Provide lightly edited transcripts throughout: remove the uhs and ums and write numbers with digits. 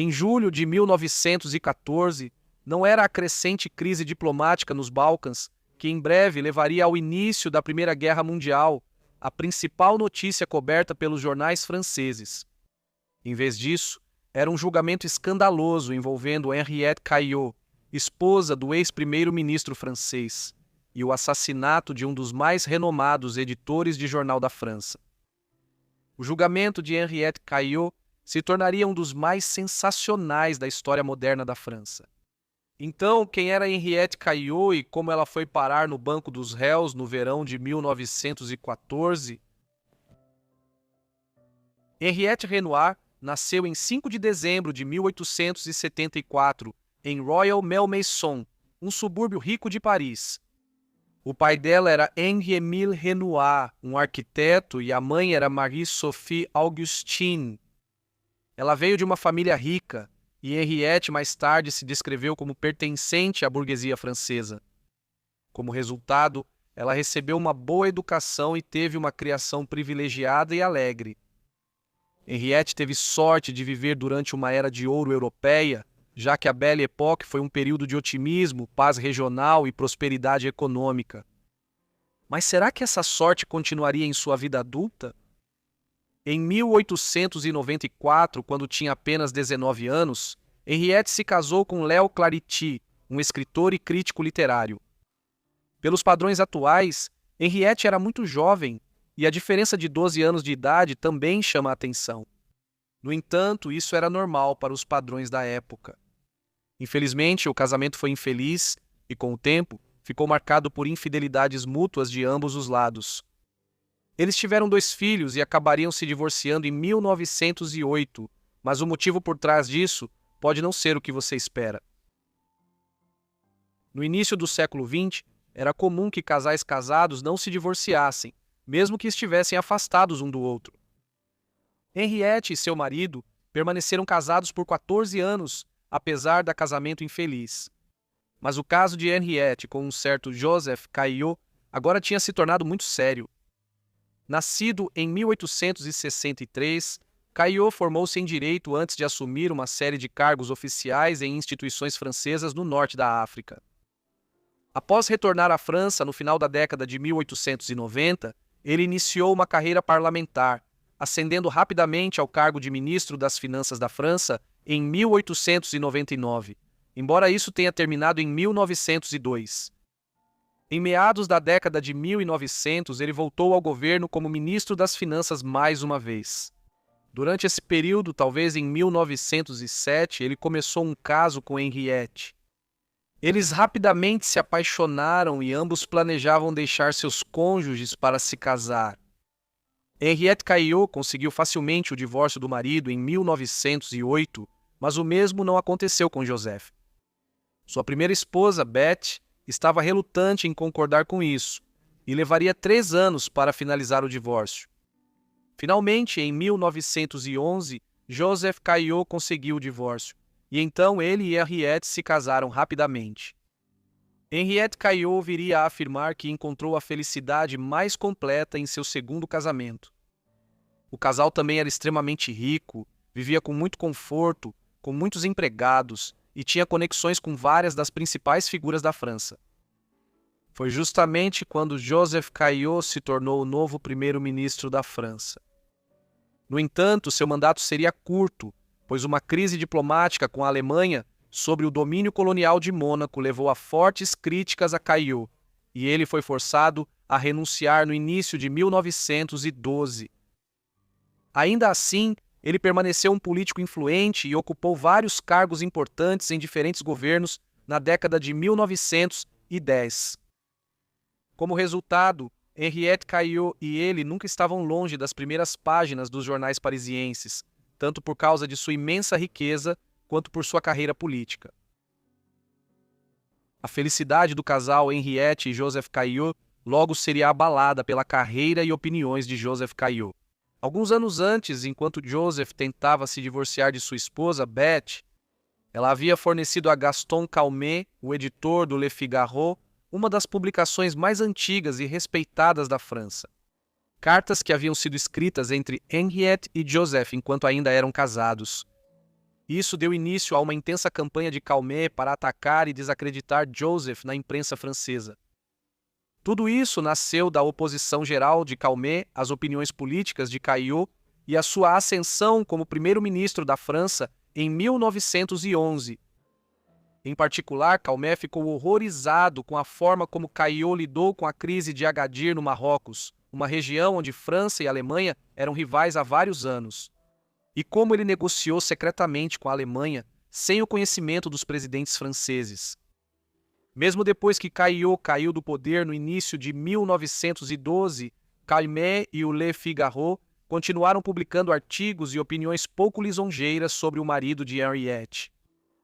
Em julho de 1914, não era a crescente crise diplomática nos Balcãs, que em breve levaria ao início da Primeira Guerra Mundial, a principal notícia coberta pelos jornais franceses. Em vez disso, era um julgamento escandaloso envolvendo Henriette Caillaux, esposa do ex-primeiro-ministro francês, e o assassinato de um dos mais renomados editores de jornal da França. O julgamento de Henriette Caillaux se tornaria um dos mais sensacionais da história moderna da França. Então, quem era Henriette Caillaux e como ela foi parar no banco dos réus no verão de 1914? Henriette Renoir nasceu em 5 de dezembro de 1874, em Royal Malmaison, um subúrbio rico de Paris. O pai dela era Henri-Émile Renoir, um arquiteto, e a mãe era Marie-Sophie Augustine. Ela veio de uma família rica, e Henriette mais tarde se descreveu como pertencente à burguesia francesa. Como resultado, ela recebeu uma boa educação e teve uma criação privilegiada e alegre. Henriette teve sorte de viver durante uma era de ouro europeia, já que a Belle Époque foi um período de otimismo, paz regional e prosperidade econômica. Mas será que essa sorte continuaria em sua vida adulta? Em 1894, quando tinha apenas 19 anos, Henriette se casou com Léo Clarity, um escritor e crítico literário. Pelos padrões atuais, Henriette era muito jovem, e a diferença de 12 anos de idade também chama a atenção. No entanto, isso era normal para os padrões da época. Infelizmente, o casamento foi infeliz e, com o tempo, ficou marcado por infidelidades mútuas de ambos os lados. Eles tiveram 2 filhos e acabariam se divorciando em 1908, mas o motivo por trás disso pode não ser o que você espera. No início do século XX, era comum que casais casados não se divorciassem, mesmo que estivessem afastados um do outro. Henriette e seu marido permaneceram casados por 14 anos, apesar do casamento infeliz. Mas o caso de Henriette com um certo Joseph Caillaux agora tinha se tornado muito sério. Nascido em 1863, Caillaux formou-se em direito antes de assumir uma série de cargos oficiais em instituições francesas no norte da África. Após retornar à França no final da década de 1890, ele iniciou uma carreira parlamentar, ascendendo rapidamente ao cargo de ministro das Finanças da França em 1899, embora isso tenha terminado em 1902. Em meados da década de 1900, ele voltou ao governo como ministro das Finanças mais uma vez. Durante esse período, talvez em 1907, ele começou um caso com Henriette. Eles rapidamente se apaixonaram e ambos planejavam deixar seus cônjuges para se casar. Henriette Caillaux conseguiu facilmente o divórcio do marido em 1908, mas o mesmo não aconteceu com Joseph. Sua primeira esposa, Beth, estava relutante em concordar com isso, e levaria 3 anos para finalizar o divórcio. Finalmente, em 1911, Joseph Caillaux conseguiu o divórcio, e então ele e Henriette se casaram rapidamente. Henriette Caillaux viria a afirmar que encontrou a felicidade mais completa em seu segundo casamento. O casal também era extremamente rico, vivia com muito conforto, com muitos empregados e tinha conexões com várias das principais figuras da França. Foi justamente quando Joseph Caillaux se tornou o novo primeiro-ministro da França. No entanto, seu mandato seria curto, pois uma crise diplomática com a Alemanha sobre o domínio colonial de Mônaco levou a fortes críticas a Caillaux, e ele foi forçado a renunciar no início de 1912. Ainda assim, ele permaneceu um político influente e ocupou vários cargos importantes em diferentes governos na década de 1910. Como resultado, Henriette Caillaux e ele nunca estavam longe das primeiras páginas dos jornais parisienses, tanto por causa de sua imensa riqueza quanto por sua carreira política. A felicidade do casal Henriette e Joseph Caillaux logo seria abalada pela carreira e opiniões de Joseph Caillaux. Alguns anos antes, enquanto Joseph tentava se divorciar de sua esposa, Beth, ela havia fornecido a Gaston Calmet, o editor do Le Figaro, uma das publicações mais antigas e respeitadas da França. Cartas que haviam sido escritas entre Henriette e Joseph enquanto ainda eram casados. e isso deu início a uma intensa campanha de Calmet para atacar e desacreditar Joseph na imprensa francesa. Tudo isso nasceu da oposição geral de Calmet às opiniões políticas de Caillaux e a sua ascensão como primeiro-ministro da França em 1911. Em particular, Calmet ficou horrorizado com a forma como Caillaux lidou com a crise de Agadir no Marrocos, uma região onde França e Alemanha eram rivais há vários anos, e como ele negociou secretamente com a Alemanha sem o conhecimento dos presidentes franceses. Mesmo depois que Caillaux caiu do poder no início de 1912, Calmet e o Le Figaro continuaram publicando artigos e opiniões pouco lisonjeiras sobre o marido de Henriette.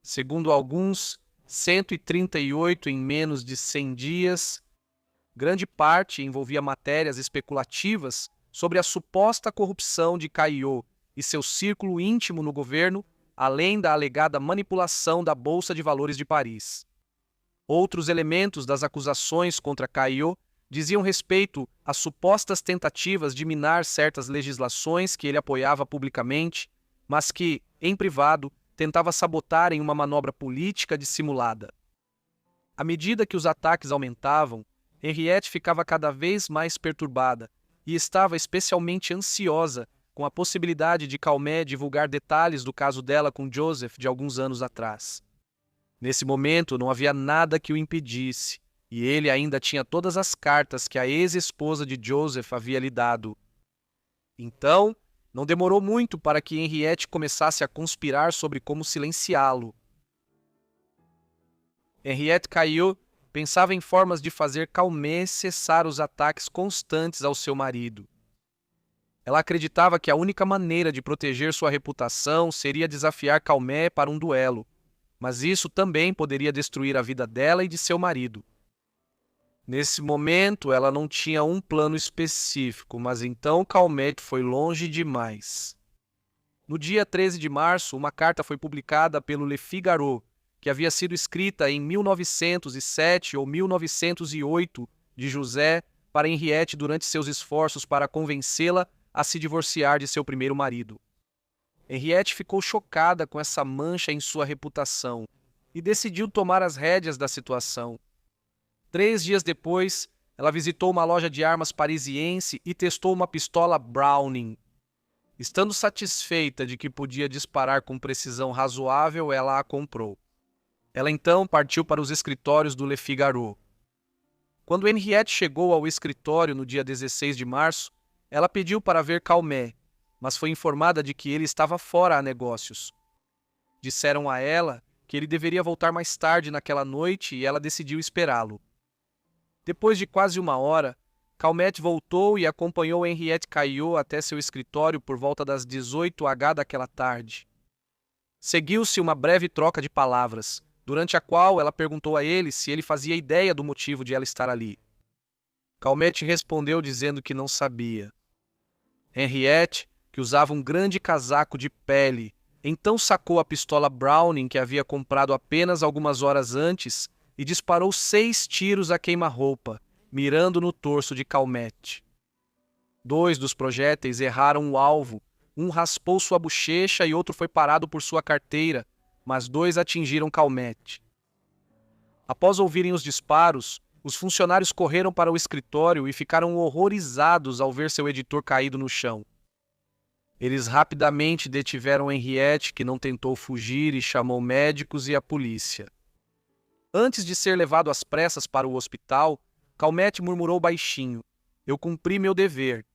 Segundo alguns, 138 em menos de 100 dias. Grande parte envolvia matérias especulativas sobre a suposta corrupção de Caillaux e seu círculo íntimo no governo, além da alegada manipulação da Bolsa de Valores de Paris. Outros elementos das acusações contra Caillaux diziam respeito a supostas tentativas de minar certas legislações que ele apoiava publicamente, mas que, em privado, tentava sabotar em uma manobra política dissimulada. À medida que os ataques aumentavam, Henriette ficava cada vez mais perturbada e estava especialmente ansiosa com a possibilidade de Calmet divulgar detalhes do caso dela com Joseph de alguns anos atrás. Nesse momento, não havia nada que o impedisse, e ele ainda tinha todas as cartas que a ex-esposa de Joseph havia lhe dado. Então, não demorou muito para que Henriette começasse a conspirar sobre como silenciá-lo. Henriette Caillaux pensava em formas de fazer Calmet cessar os ataques constantes ao seu marido. Ela acreditava que a única maneira de proteger sua reputação seria desafiar Calmet para um duelo, mas isso também poderia destruir a vida dela e de seu marido. Nesse momento, ela não tinha um plano específico, mas então Calmet foi longe demais. No dia 13 de março, uma carta foi publicada pelo Le Figaro, que havia sido escrita em 1907 ou 1908 de José para Henriette durante seus esforços para convencê-la a se divorciar de seu primeiro marido. Henriette ficou chocada com essa mancha em sua reputação e decidiu tomar as rédeas da situação. 3 dias depois, ela visitou uma loja de armas parisiense e testou uma pistola Browning. Estando satisfeita de que podia disparar com precisão razoável, ela a comprou. Ela então partiu para os escritórios do Le Figaro. Quando Henriette chegou ao escritório no dia 16 de março, ela pediu para ver Calmet, mas foi informada de que ele estava fora a negócios. Disseram a ela que ele deveria voltar mais tarde naquela noite e ela decidiu esperá-lo. Depois de quase 1 hora, Calmet voltou e acompanhou Henriette Caillaux até seu escritório por volta das 18h daquela tarde. Seguiu-se uma breve troca de palavras, durante a qual ela perguntou a ele se ele fazia ideia do motivo de ela estar ali. Calmet respondeu dizendo que não sabia. Henriette, que usava um grande casaco de pele, então sacou a pistola Browning que havia comprado apenas algumas horas antes e disparou 6 tiros a queima-roupa, mirando no torso de Calmet. 2 dos projéteis erraram o alvo, um raspou sua bochecha e outro foi parado por sua carteira, mas 2 atingiram Calmet. Após ouvirem os disparos, os funcionários correram para o escritório e ficaram horrorizados ao ver seu editor caído no chão. Eles rapidamente detiveram Henriette, que não tentou fugir e chamou médicos e a polícia. Antes de ser levado às pressas para o hospital, Calmet murmurou baixinho: "Eu cumpri meu dever.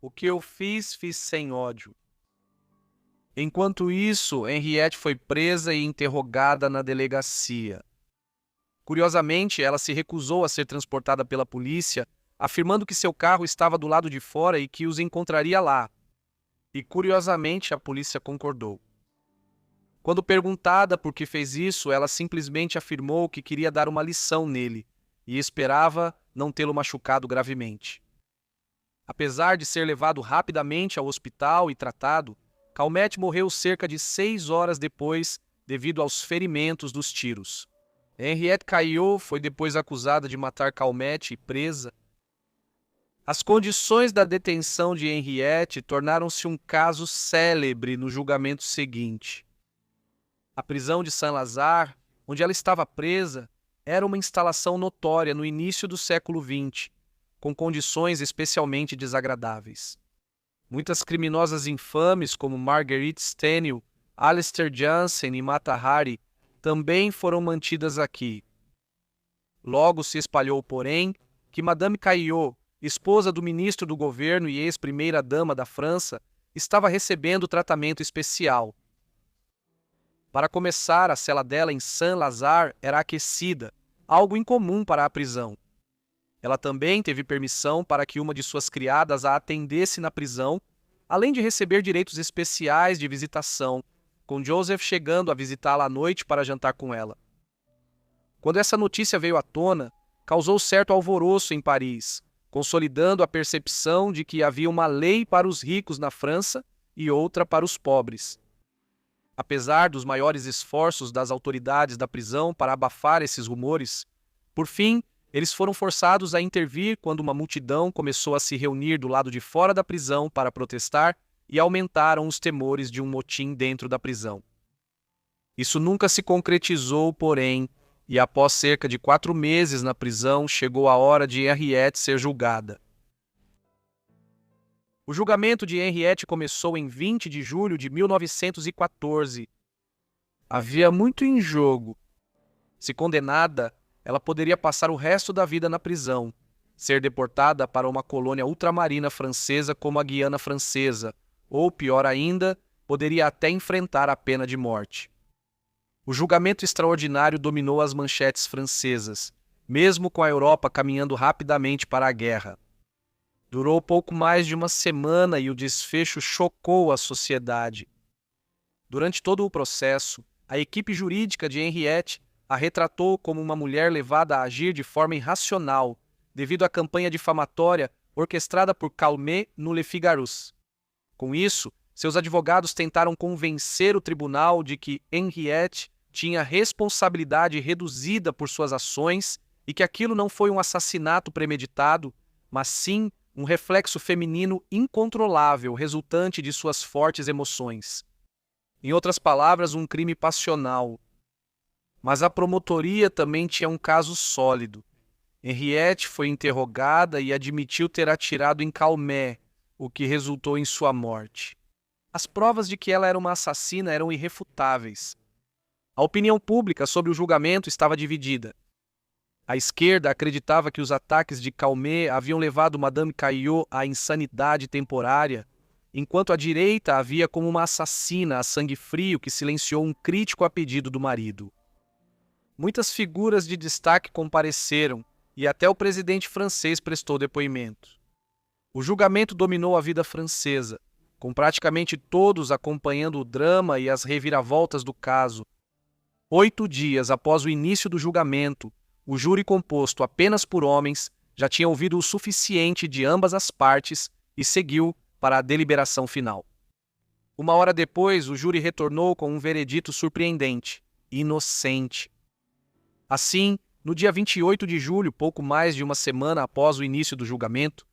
O que eu fiz, fiz sem ódio." Enquanto isso, Henriette foi presa e interrogada na delegacia. Curiosamente, ela se recusou a ser transportada pela polícia, afirmando que seu carro estava do lado de fora e que os encontraria lá. E curiosamente, a polícia concordou. Quando perguntada por que fez isso, ela simplesmente afirmou que queria dar uma lição nele e esperava não tê-lo machucado gravemente. Apesar de ser levado rapidamente ao hospital e tratado, Calmet morreu cerca de 6 horas depois devido aos ferimentos dos tiros. Henriette Caillaux foi depois acusada de matar Calmet e presa. As condições da detenção de Henriette tornaram-se um caso célebre no julgamento seguinte. A prisão de Saint-Lazare, onde ela estava presa, era uma instalação notória no início do século XX, com condições especialmente desagradáveis. Muitas criminosas infames, como Marguerite Steniel, Alistair Jansen e Mata Hari, também foram mantidas aqui. Logo se espalhou, porém, que Madame Caillot, esposa do ministro do governo e ex-primeira-dama da França, estava recebendo tratamento especial. Para começar, a cela dela em Saint-Lazare era aquecida, algo incomum para a prisão. Ela também teve permissão para que uma de suas criadas a atendesse na prisão, além de receber direitos especiais de visitação, com Joseph chegando a visitá-la à noite para jantar com ela. Quando essa notícia veio à tona, causou certo alvoroço em Paris, consolidando a percepção de que havia uma lei para os ricos na França e outra para os pobres. Apesar dos maiores esforços das autoridades da prisão para abafar esses rumores, por fim, eles foram forçados a intervir quando uma multidão começou a se reunir do lado de fora da prisão para protestar e aumentaram os temores de um motim dentro da prisão. Isso nunca se concretizou, porém, e após cerca de 4 meses na prisão, chegou a hora de Henriette ser julgada. O julgamento de Henriette começou em 20 de julho de 1914. Havia muito em jogo. Se condenada, ela poderia passar o resto da vida na prisão, ser deportada para uma colônia ultramarina francesa como a Guiana Francesa, ou, pior ainda, poderia até enfrentar a pena de morte. O julgamento extraordinário dominou as manchetes francesas, mesmo com a Europa caminhando rapidamente para a guerra. Durou pouco mais de uma semana e o desfecho chocou a sociedade. Durante todo o processo, a equipe jurídica de Henriette a retratou como uma mulher levada a agir de forma irracional, devido à campanha difamatória orquestrada por Calmet no Le Figaro. Com isso, seus advogados tentaram convencer o tribunal de que Henriette tinha responsabilidade reduzida por suas ações e que aquilo não foi um assassinato premeditado, mas sim um reflexo feminino incontrolável resultante de suas fortes emoções. Em outras palavras, um crime passional. Mas a promotoria também tinha um caso sólido. Henriette foi interrogada e admitiu ter atirado em Calmet, o que resultou em sua morte. As provas de que ela era uma assassina eram irrefutáveis. A opinião pública sobre o julgamento estava dividida. A esquerda acreditava que os ataques de Calmet haviam levado Madame Caillot à insanidade temporária, enquanto a direita a via como uma assassina a sangue frio que silenciou um crítico a pedido do marido. Muitas figuras de destaque compareceram e até o presidente francês prestou depoimento. O julgamento dominou a vida francesa, com praticamente todos acompanhando o drama e as reviravoltas do caso. 8 dias após o início do julgamento, o júri composto apenas por homens já tinha ouvido o suficiente de ambas as partes e seguiu para a deliberação final. 1 hora depois, o júri retornou com um veredito surpreendente: inocente. Assim, no dia 28 de julho, pouco mais de uma semana após o início do julgamento,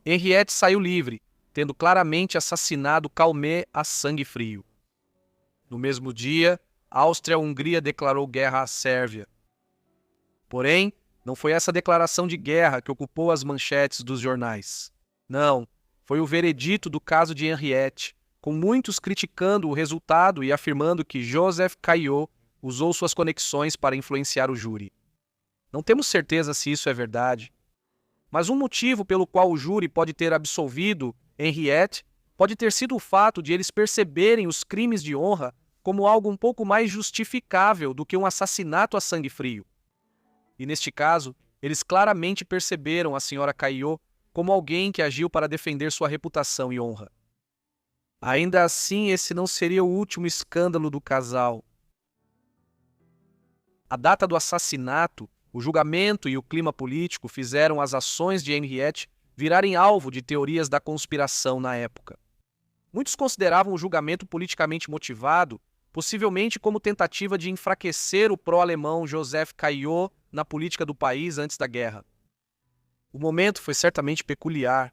Henriette saiu livre, tendo claramente assassinado Calmet a sangue frio. No mesmo dia, a Áustria-Hungria declarou guerra à Sérvia. Porém, não foi essa declaração de guerra que ocupou as manchetes dos jornais. Não, foi o veredito do caso de Henriette, com muitos criticando o resultado e afirmando que Joseph Caillot usou suas conexões para influenciar o júri. Não temos certeza se isso é verdade, mas um motivo pelo qual o júri pode ter absolvido Henriette pode ter sido o fato de eles perceberem os crimes de honra como algo um pouco mais justificável do que um assassinato a sangue frio. E neste caso, eles claramente perceberam a senhora Caillot como alguém que agiu para defender sua reputação e honra. Ainda assim, esse não seria o último escândalo do casal. A data do assassinato, o julgamento e o clima político fizeram as ações de Henriette virarem alvo de teorias da conspiração na época. Muitos consideravam o julgamento politicamente motivado, possivelmente como tentativa de enfraquecer o pró-alemão Joseph Caillot na política do país antes da guerra. O momento foi certamente peculiar.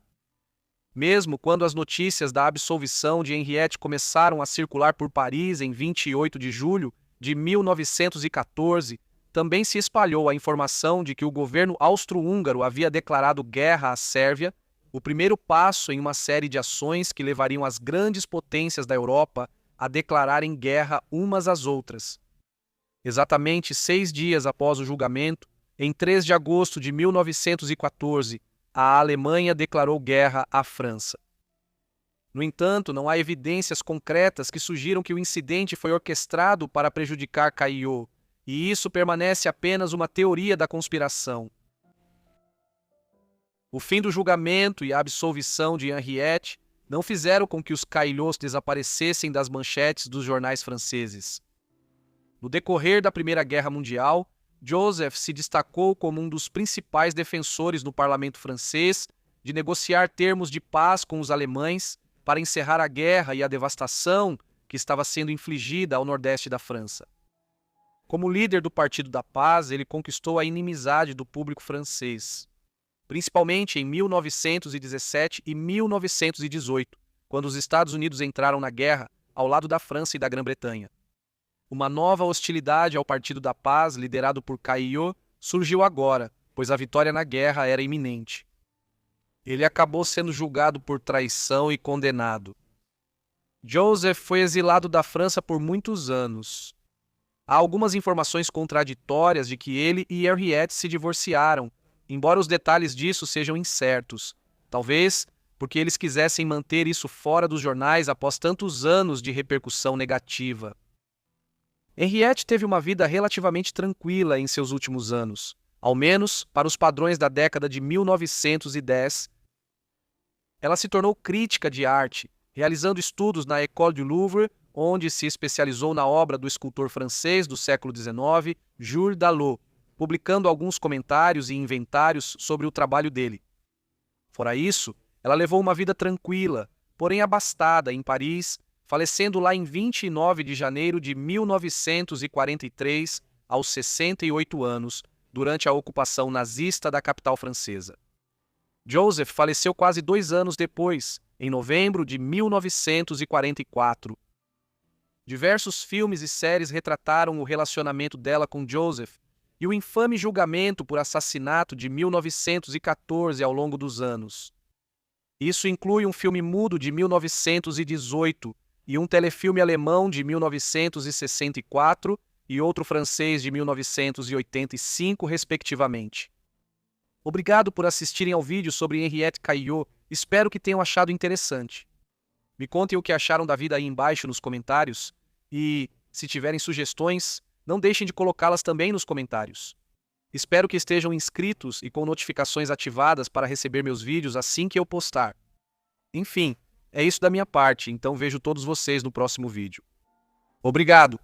Mesmo quando as notícias da absolvição de Henriette começaram a circular por Paris em 28 de julho, de 1914, também se espalhou a informação de que o governo austro-húngaro havia declarado guerra à Sérvia, o primeiro passo em uma série de ações que levariam as grandes potências da Europa a declararem guerra umas às outras. Exatamente 6 dias após o julgamento, em 3 de agosto de 1914, a Alemanha declarou guerra à França. No entanto, não há evidências concretas que sugiram que o incidente foi orquestrado para prejudicar Caillaux, e isso permanece apenas uma teoria da conspiração. O fim do julgamento e a absolvição de Henriette não fizeram com que os Caillots desaparecessem das manchetes dos jornais franceses. No decorrer da Primeira Guerra Mundial, Joseph se destacou como um dos principais defensores no parlamento francês de negociar termos de paz com os alemães para encerrar a guerra e a devastação que estava sendo infligida ao nordeste da França. Como líder do Partido da Paz, ele conquistou a inimizade do público francês, principalmente em 1917 e 1918, quando os Estados Unidos entraram na guerra ao lado da França e da Grã-Bretanha. Uma nova hostilidade ao Partido da Paz, liderado por Caillaux, surgiu agora, pois a vitória na guerra era iminente. Ele acabou sendo julgado por traição e condenado. Joseph foi exilado da França por muitos anos. Há algumas informações contraditórias de que ele e Henriette se divorciaram, embora os detalhes disso sejam incertos. Talvez porque eles quisessem manter isso fora dos jornais após tantos anos de repercussão negativa. Henriette teve uma vida relativamente tranquila em seus últimos anos, ao menos para os padrões da década de 1910. Ela se tornou crítica de arte, realizando estudos na École du Louvre, onde se especializou na obra do escultor francês do século XIX, Jules Dalot, publicando alguns comentários e inventários sobre o trabalho dele. Fora isso, ela levou uma vida tranquila, porém abastada, em Paris, falecendo lá em 29 de janeiro de 1943, aos 68 anos, durante a ocupação nazista da capital francesa. Joseph faleceu quase 2 anos depois, em novembro de 1944. Diversos filmes e séries retrataram o relacionamento dela com Joseph e o infame julgamento por assassinato de 1914 ao longo dos anos. Isso inclui um filme mudo de 1918 e um telefilme alemão de 1964 e outro francês de 1985, respectivamente. Obrigado por assistirem ao vídeo sobre Henriette Caillaux, espero que tenham achado interessante. Me contem o que acharam da vida aí embaixo nos comentários e, se tiverem sugestões, não deixem de colocá-las também nos comentários. Espero que estejam inscritos e com notificações ativadas para receber meus vídeos assim que eu postar. Enfim, é isso da minha parte, então vejo todos vocês no próximo vídeo. Obrigado!